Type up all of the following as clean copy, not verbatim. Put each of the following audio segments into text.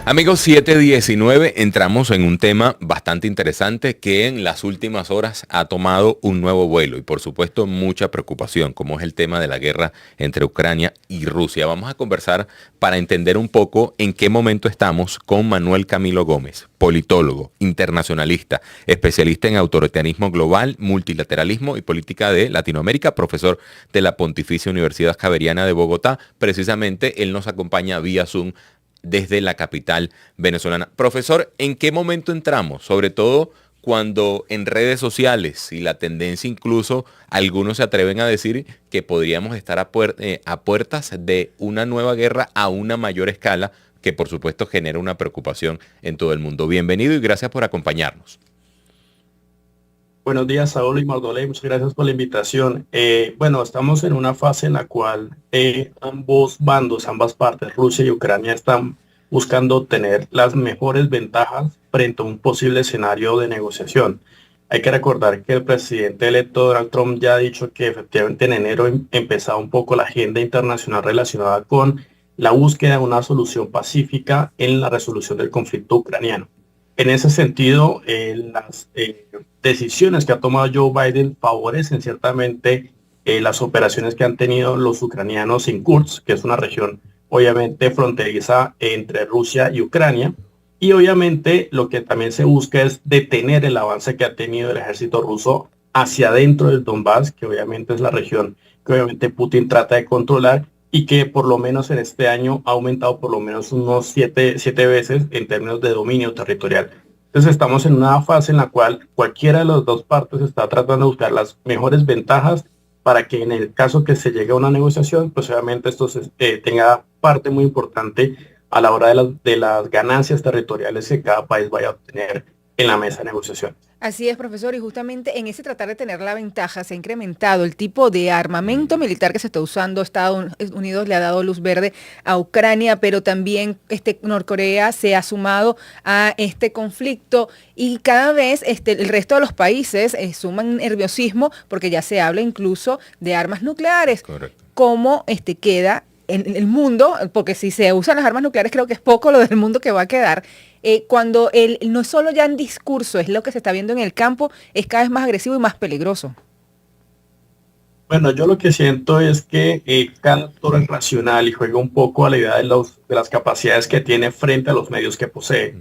Amigos, 7:19, entramos en un tema bastante interesante que en las últimas horas ha tomado un nuevo vuelo y por supuesto mucha preocupación, como es el tema de la guerra entre Ucrania y Rusia. Vamos a conversar para entender un poco en qué momento estamos con Manuel Camilo Gómez, politólogo, internacionalista, especialista en autoritarismo global, multilateralismo y política de Latinoamérica, profesor de la Pontificia Universidad Javeriana de Bogotá. Precisamente él nos acompaña vía Zoom desde la capital venezolana. Profesor, ¿en qué momento entramos? Sobre todo cuando en redes sociales y la tendencia incluso algunos se atreven a decir que podríamos estar a puertas de una nueva guerra a una mayor escala que por supuesto genera una preocupación en todo el mundo. Bienvenido y gracias por acompañarnos. Buenos días, Saúl y Mardolé, muchas gracias por la invitación. Bueno, estamos en una fase en la cual ambos bandos, ambas partes, Rusia y Ucrania, están buscando tener las mejores ventajas frente a un posible escenario de negociación. Hay que recordar que el presidente electo Donald Trump ya ha dicho que efectivamente en enero empezaba un poco la agenda internacional relacionada con la búsqueda de una solución pacífica en la resolución del conflicto ucraniano. En ese sentido, las decisiones que ha tomado Joe Biden favorecen ciertamente las operaciones que han tenido los ucranianos en Kursk, que es una región obviamente fronteriza entre Rusia y Ucrania. Y obviamente lo que también se busca es detener el avance que ha tenido el ejército ruso hacia adentro del Donbass, que obviamente es la región que obviamente Putin trata de controlar y que por lo menos en este año ha aumentado por lo menos unos siete veces en términos de dominio territorial. Entonces estamos en una fase en la cual cualquiera de las dos partes está tratando de buscar las mejores ventajas para que en el caso que se llegue a una negociación, pues obviamente esto tenga parte muy importante a la hora de las ganancias territoriales que cada país vaya a obtener en la mesa de negociación. Así es, profesor, y justamente en ese tratar de tener la ventaja se ha incrementado el tipo de armamento militar que se está usando. Estados Unidos le ha dado luz verde a Ucrania, pero también Norcorea se ha sumado a este conflicto y cada vez el resto de los países suman nerviosismo porque ya se habla incluso de armas nucleares. Correcto. ¿Cómo queda en el mundo? Porque si se usan las armas nucleares creo que es poco lo del mundo que va a quedar. Cuando no es solo ya en discurso, es lo que se está viendo en el campo, es cada vez más agresivo y más peligroso. Bueno, yo lo que siento es que cada actor es racional y juega un poco a la idea de las capacidades que tiene frente a los medios que posee.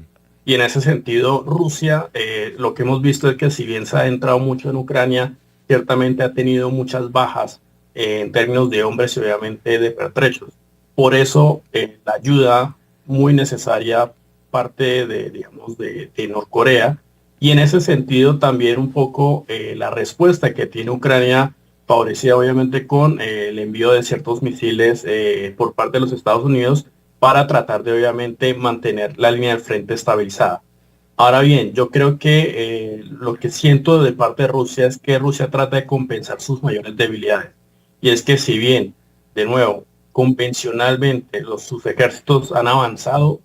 Y en ese sentido, Rusia, lo que hemos visto es que si bien se ha entrado mucho en Ucrania, ciertamente ha tenido muchas bajas en términos de hombres y obviamente de pertrechos. Por eso, la ayuda muy necesaria parte de, digamos, de Norcorea. Y en ese sentido también un poco la respuesta que tiene Ucrania, favorecida obviamente con el envío de ciertos misiles por parte de los Estados Unidos para tratar de obviamente mantener la línea del frente estabilizada. Ahora bien, yo creo que lo que siento de parte de Rusia es que Rusia trata de compensar sus mayores debilidades. Y es que si bien, de nuevo, convencionalmente sus ejércitos han avanzado,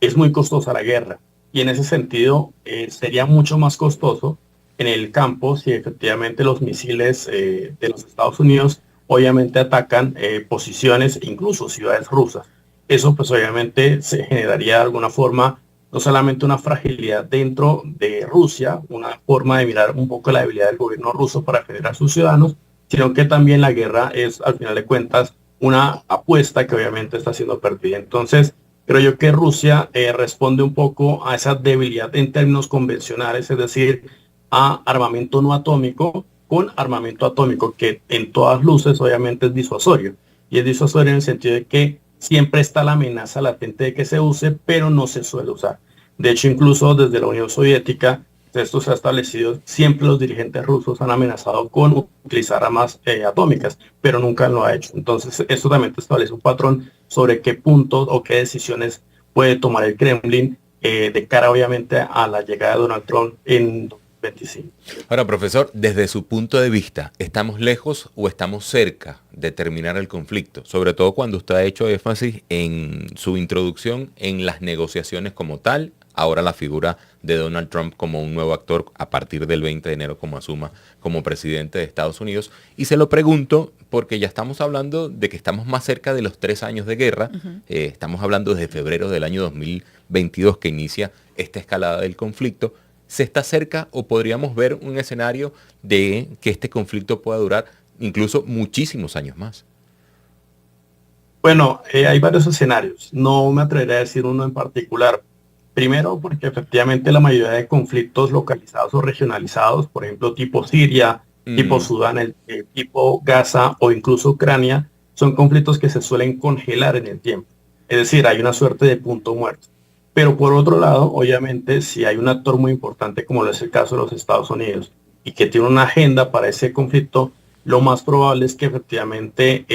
es muy costosa la guerra. Y en ese sentido, sería mucho más costoso en el campo si efectivamente los misiles de los Estados Unidos obviamente atacan posiciones, incluso ciudades rusas. Eso pues obviamente se generaría de alguna forma no solamente una fragilidad dentro de Rusia, una forma de mirar un poco la debilidad del gobierno ruso para defender a sus ciudadanos, sino que también la guerra es al final de cuentas una apuesta que obviamente está siendo perdida. Entonces, creo yo que Rusia responde un poco a esa debilidad en términos convencionales, es decir, a armamento no atómico con armamento atómico, que en todas luces obviamente es disuasorio. Y es disuasorio en el sentido de que siempre está la amenaza latente de que se use, pero no se suele usar. De hecho, incluso desde la Unión Soviética, esto se ha establecido, siempre los dirigentes rusos han amenazado con utilizar armas atómicas, pero nunca lo ha hecho. Entonces, esto también establece un patrón sobre qué puntos o qué decisiones puede tomar el Kremlin de cara, obviamente, a la llegada de Donald Trump en 2025. Ahora, profesor, desde su punto de vista, ¿estamos lejos o estamos cerca de terminar el conflicto? Sobre todo cuando usted ha hecho énfasis en su introducción en las negociaciones como tal, ahora la figura de Donald Trump como un nuevo actor a partir del 20 de enero como asuma como presidente de Estados Unidos. Y se lo pregunto porque ya estamos hablando de que estamos más cerca de los 3 años de guerra. Estamos hablando desde febrero del año 2022 que inicia esta escalada del conflicto. ¿Se está cerca o podríamos ver un escenario de que este conflicto pueda durar incluso muchísimos años más? Bueno, hay varios escenarios. No me atreveré a decir uno en particular. Primero, porque efectivamente la mayoría de conflictos localizados o regionalizados, por ejemplo, tipo Siria, tipo Sudán, tipo Gaza o incluso Ucrania, son conflictos que se suelen congelar en el tiempo. Es decir, hay una suerte de punto muerto. Pero por otro lado, obviamente, si hay un actor muy importante, como lo es el caso de los Estados Unidos, y que tiene una agenda para ese conflicto, lo más probable es que efectivamente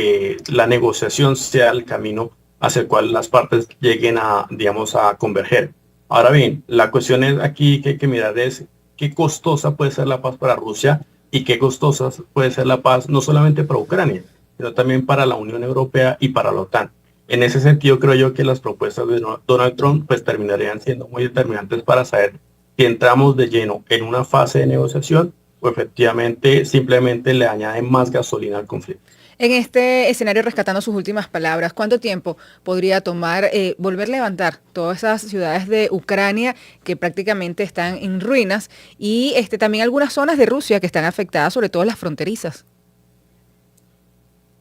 la negociación sea el camino hacia el cual las partes lleguen a, digamos, a converger. Ahora bien, la cuestión es aquí que hay que mirar es qué costosa puede ser la paz para Rusia y qué costosa puede ser la paz no solamente para Ucrania, sino también para la Unión Europea y para la OTAN. En ese sentido, creo yo que las propuestas de Donald Trump pues terminarían siendo muy determinantes para saber si entramos de lleno en una fase de negociación o efectivamente simplemente le añaden más gasolina al conflicto. En este escenario, rescatando sus últimas palabras, ¿cuánto tiempo podría tomar volver a levantar todas esas ciudades de Ucrania que prácticamente están en ruinas y también algunas zonas de Rusia que están afectadas, sobre todo las fronterizas?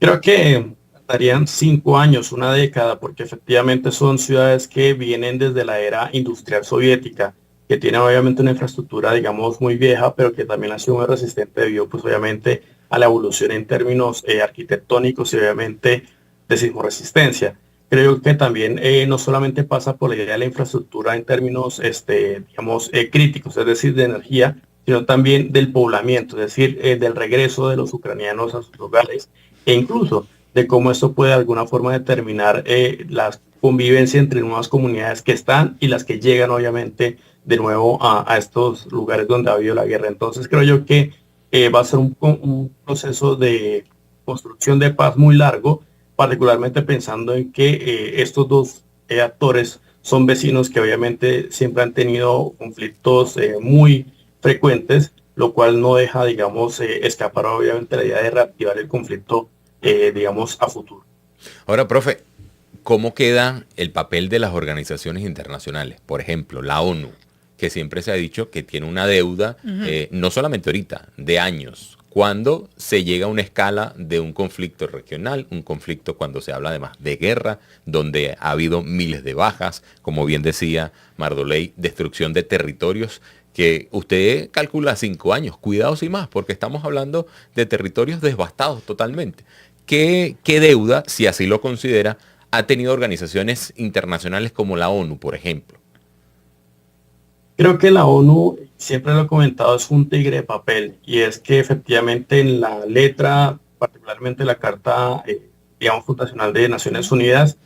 Creo que tardarían 5 años, una década, porque efectivamente son ciudades que vienen desde la era industrial soviética, que tienen obviamente una infraestructura, digamos, muy vieja, pero que también ha sido muy resistente debido, pues obviamente, a la evolución en términos arquitectónicos y obviamente de sismoresistencia. Creo que también no solamente pasa por la idea de la infraestructura en términos, digamos, críticos, es decir, de energía, sino también del poblamiento, es decir, del regreso de los ucranianos a sus hogares e incluso de cómo esto puede de alguna forma determinar la convivencia entre nuevas comunidades que están y las que llegan obviamente de nuevo a estos lugares donde ha habido la guerra. Entonces creo yo que va a ser un proceso de construcción de paz muy largo, particularmente pensando en que estos dos actores son vecinos que obviamente siempre han tenido conflictos muy frecuentes, lo cual no deja, digamos, escapar obviamente la idea de reactivar el conflicto, digamos, a futuro. Ahora, profe, ¿cómo queda el papel de las organizaciones internacionales? Por ejemplo, la ONU, que siempre se ha dicho que tiene una deuda, no solamente ahorita, de años, cuando se llega a una escala de un conflicto regional, un conflicto cuando se habla además de guerra, donde ha habido miles de bajas, como bien decía Mardoley, destrucción de territorios, que usted calcula 5 años, cuidado sin más, porque estamos hablando de territorios devastados totalmente. ¿Qué deuda, si así lo considera, ha tenido organizaciones internacionales como la ONU, por ejemplo? Creo que la ONU, siempre lo he comentado, es un tigre de papel y es que efectivamente en la letra, particularmente la Carta, digamos, Fundacional de Naciones Unidas,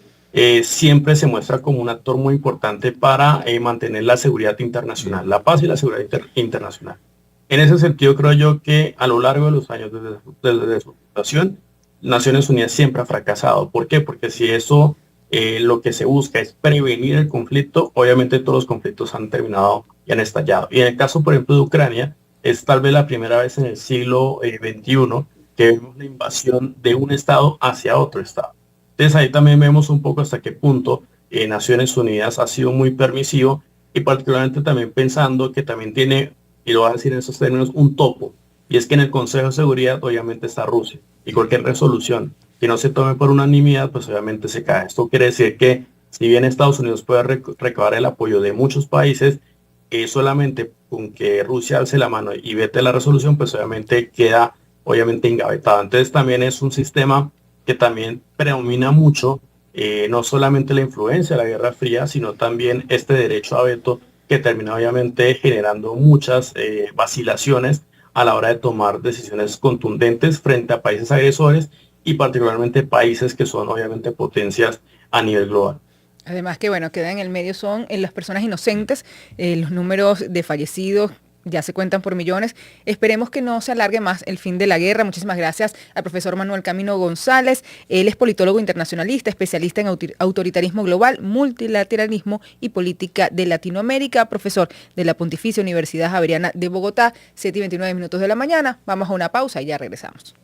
siempre se muestra como un actor muy importante para mantener la seguridad internacional, la paz y la seguridad internacional. En ese sentido, creo yo que a lo largo de los años desde su fundación, Naciones Unidas siempre ha fracasado. ¿Por qué? Porque si eso lo que se busca es prevenir el conflicto, obviamente todos los conflictos han terminado y han estallado. Y en el caso, por ejemplo, de Ucrania, es tal vez la primera vez en el siglo XXI que vemos la invasión de un Estado hacia otro Estado. Entonces ahí también vemos un poco hasta qué punto Naciones Unidas ha sido muy permisivo y particularmente también pensando que también tiene, y lo voy a decir en esos términos, un topo. Y es que en el Consejo de Seguridad obviamente está Rusia y cualquier resolución que no se tome por unanimidad, pues obviamente se cae. Esto quiere decir que si bien Estados Unidos puede recabar el apoyo de muchos países, solamente con que Rusia alce la mano y vete la resolución, pues obviamente queda obviamente engavetado. Entonces también es un sistema que también predomina mucho, no solamente la influencia de la Guerra Fría, sino también este derecho a veto que termina obviamente generando muchas vacilaciones a la hora de tomar decisiones contundentes frente a países agresores y particularmente países que son obviamente potencias a nivel global. Además que, bueno, queda en el medio son las personas inocentes, los números de fallecidos ya se cuentan por millones. Esperemos que no se alargue más el fin de la guerra. Muchísimas gracias al profesor Manuel Camino González. Él es politólogo internacionalista, especialista en autoritarismo global, multilateralismo y política de Latinoamérica, profesor de la Pontificia Universidad Javeriana de Bogotá, 7:29 de la mañana. Vamos a una pausa y ya regresamos.